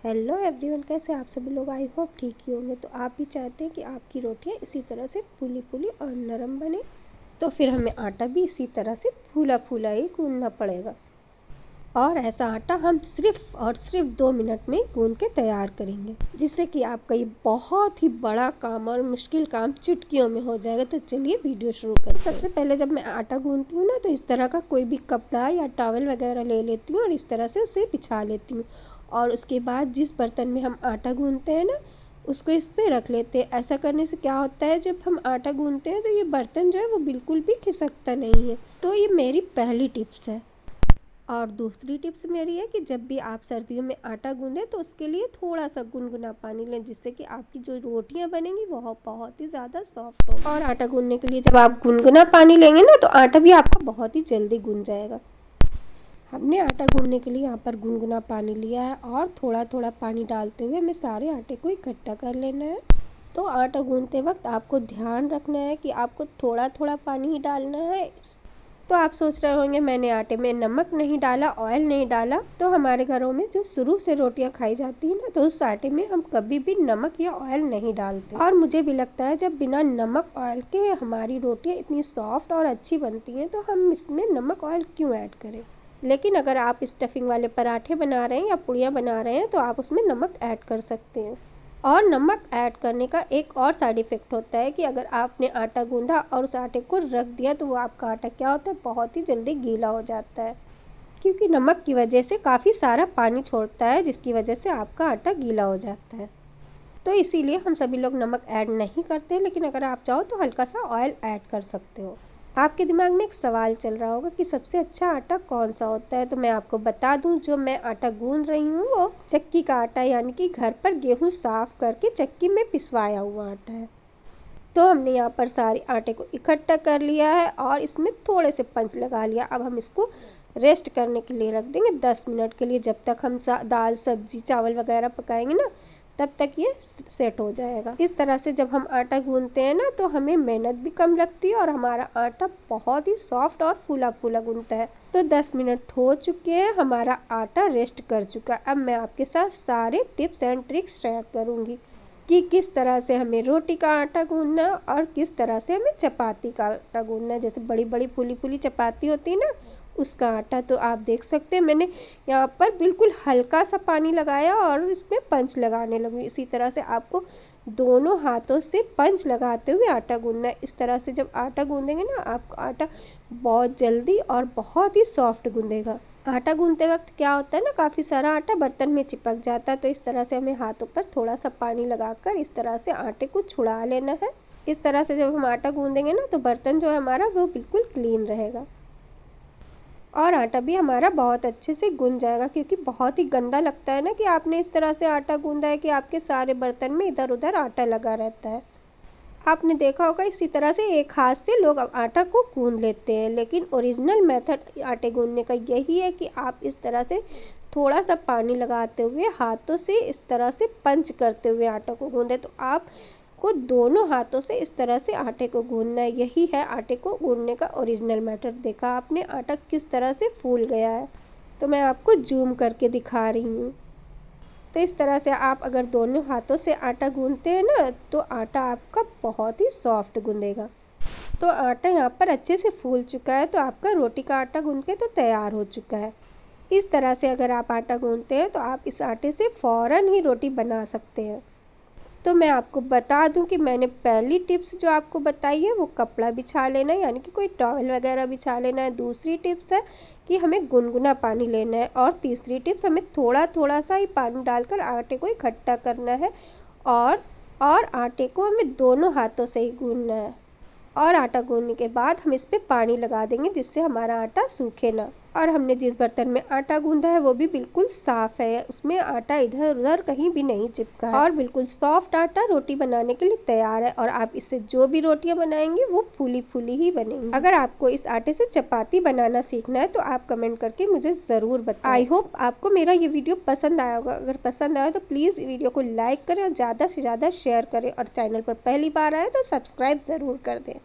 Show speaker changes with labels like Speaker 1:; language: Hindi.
Speaker 1: हेलो एवरीवन, कैसे आप सभी लोग? आई होप ठीक ही होंगे। तो आप भी चाहते हैं कि आपकी रोटियां इसी तरह से फूली फूली और नरम बने, तो फिर हमें आटा भी इसी तरह से फूला फूला ही गूंदना पड़ेगा। और ऐसा आटा हम सिर्फ और सिर्फ 2 मिनट में गूंद के तैयार करेंगे, जिससे कि आपका ये बहुत ही बड़ा काम और मुश्किल काम चुटकियों में हो जाएगा। तो चलिए वीडियो शुरू करें। सबसे पहले जब मैं आटा गूंदती हूँ ना, तो इस तरह का कोई भी कपड़ा या टॉवल वगैरह ले लेती हूँ और इस तरह से उसे बिछा लेती हूँ। और उसके बाद जिस बर्तन में हम आटा गूंदते हैं ना, उसको इस पर रख लेते हैं। ऐसा करने से क्या होता है, जब हम आटा गूंदते हैं तो ये बर्तन जो है वो बिल्कुल भी खिसकता नहीं है। तो ये मेरी पहली टिप्स है। और दूसरी टिप्स मेरी है कि जब भी आप सर्दियों में आटा गूंदें तो उसके लिए थोड़ा सा गुनगुना पानी लें, जिससे कि आपकी जो रोटियां बनेंगी वह बहुत ही ज़्यादा सॉफ्ट हो। और आटा गूंदने के लिए जब आप गुनगुना पानी लेंगे ना, तो आटा भी आपका बहुत ही जल्दी गूंद जाएगा। हमने आटा गूंदने के लिए यहाँ पर गुनगुना पानी लिया है और थोड़ा थोड़ा पानी डालते हुए हमें सारे आटे को इकट्ठा कर लेना है। तो आटा गूंदते वक्त आपको ध्यान रखना है कि आपको थोड़ा थोड़ा पानी ही डालना है। तो आप सोच रहे होंगे मैंने आटे में नमक नहीं डाला, ऑयल नहीं डाला। तो हमारे घरों में जो शुरू से रोटियां खाई जाती है ना, तो उस आटे में हम कभी भी नमक या ऑयल नहीं डालते। और मुझे भी लगता है जब बिना नमक ऑयल के हमारी रोटियां इतनी सॉफ्ट और अच्छी बनती हैं, तो हम इसमें नमक ऑयल क्यों ऐड करें। लेकिन अगर आप स्टफिंग वाले पराठे बना रहे हैं या पुड़िया बना रहे हैं, तो आप उसमें नमक ऐड कर सकते हैं। और नमक ऐड करने का एक और साइड इफ़ेक्ट होता है कि अगर आपने आटा गूंदा और उस आटे को रख दिया, तो वो आपका आटा क्या होता है, बहुत ही जल्दी गीला हो जाता है, क्योंकि नमक की वजह से काफ़ी सारा पानी छोड़ता है, जिसकी वजह से आपका आटा गीला हो जाता है। तो इसीलिए हम सभी लोग नमक ऐड नहीं करते, लेकिन अगर आप चाहो तो हल्का सा ऑयल ऐड कर सकते हो। आपके दिमाग में एक सवाल चल रहा होगा कि सबसे अच्छा आटा कौन सा होता है। तो मैं आपको बता दूं, जो मैं आटा गूंद रही हूँ वो चक्की का आटा, यानी कि घर पर गेहूं साफ करके चक्की में पिसवाया हुआ आटा है। तो हमने यहाँ पर सारे आटे को इकट्ठा कर लिया है और इसमें थोड़े से पंच लगा लिया। अब हम इसको रेस्ट करने के लिए रख देंगे 10 मिनट के लिए। जब तक हम दाल सब्जी चावल वगैरह पकाएंगे ना, तब तक ये सेट हो जाएगा। इस तरह से जब हम आटा गूंदते हैं ना, तो हमें मेहनत भी कम लगती है और हमारा आटा बहुत ही सॉफ्ट और फूला फूला गूंदता है। तो 10 मिनट हो चुके हैं, हमारा आटा रेस्ट कर चुका है। अब मैं आपके साथ सारे टिप्स एंड ट्रिक्स शेयर करूँगी कि किस तरह से हमें रोटी का आटा गूंदना और किस तरह से हमें चपाती का आटा गूंदना। जैसे बड़ी बड़ी फूली फूली चपाती होती है ना, उसका आटा। तो आप देख सकते हैं मैंने यहाँ पर बिल्कुल हल्का सा पानी लगाया और इसमें पंच लगाने लगी। इसी तरह से आपको दोनों हाथों से पंच लगाते हुए आटा गूंदना है। इस तरह से जब आटा गूंदेंगे ना, आपका आटा बहुत जल्दी और बहुत ही सॉफ्ट गूंदेगा। आटा गूंदते वक्त क्या होता है ना, काफ़ी सारा आटा बर्तन में चिपक जाता है। तो इस तरह से हमें हाथों पर थोड़ा सा पानी लगाकर इस तरह से आटे को छुड़ा लेना है। इस तरह से जब हम आटा गूंदेंगे ना, तो बर्तन जो है हमारा वो बिल्कुल क्लीन रहेगा और आटा भी हमारा बहुत अच्छे से गूंद जाएगा। क्योंकि बहुत ही गंदा लगता है ना कि आपने इस तरह से आटा गूंदा है कि आपके सारे बर्तन में इधर उधर आटा लगा रहता है। आपने देखा होगा इसी तरह से एक हाथ से लोग आटा को गूंद लेते हैं, लेकिन ओरिजिनल मेथड आटे गूंदने का यही है कि आप इस तरह से थोड़ा सा पानी लगाते हुए हाथों से इस तरह से पंच करते हुए आटा को गूंदे। तो आप को दोनों हाथों से इस तरह से आटे को गूंदना है। यही है आटे को गूंदने का ओरिजिनल मेथड। देखा आपने आटा किस तरह से फूल गया है। तो मैं आपको जूम करके दिखा रही हूँ। तो इस तरह से आप अगर दोनों हाथों से आटा गूंदते हैं ना, तो आटा आपका बहुत ही सॉफ्ट गूंदेगा। तो आटा यहाँ पर अच्छे से फूल चुका है, तो आपका रोटी का आटा गूंद के तो तैयार हो चुका है। इस तरह से अगर आप आटा गूंदते हैं तो आप इस आटे से फ़ौरन ही रोटी बना सकते हैं। तो मैं आपको बता दूं कि मैंने पहली टिप्स जो आपको बताई है वो कपड़ा बिछा लेना है, यानी कि कोई टॉवल वगैरह बिछा लेना है। दूसरी टिप्स है कि हमें गुनगुना पानी लेना है। और तीसरी टिप्स, हमें थोड़ा थोड़ा सा ही पानी डालकर आटे को इकट्ठा करना है और आटे को हमें दोनों हाथों से ही गूंदना है। और आटा गूंदने के बाद हम इस पर पानी लगा देंगे, जिससे हमारा आटा सूखे ना। और हमने जिस बर्तन में आटा गूंदा है वो भी बिल्कुल साफ़ है, उसमें आटा इधर उधर कहीं भी नहीं चिपका है और बिल्कुल सॉफ्ट आटा रोटी बनाने के लिए तैयार है। और आप इससे जो भी रोटियां बनाएंगे वो फूली फूली ही बनेंगी। अगर आपको इस आटे से चपाती बनाना सीखना है तो आप कमेंट करके मुझे ज़रूर बताएं। आई होप आपको मेरा ये वीडियो पसंद आया होगा। अगर पसंद आया तो प्लीज़ वीडियो को लाइक करें और ज़्यादा से ज़्यादा शेयर करें। और चैनल पर पहली बार आए तो सब्सक्राइब ज़रूर कर दें।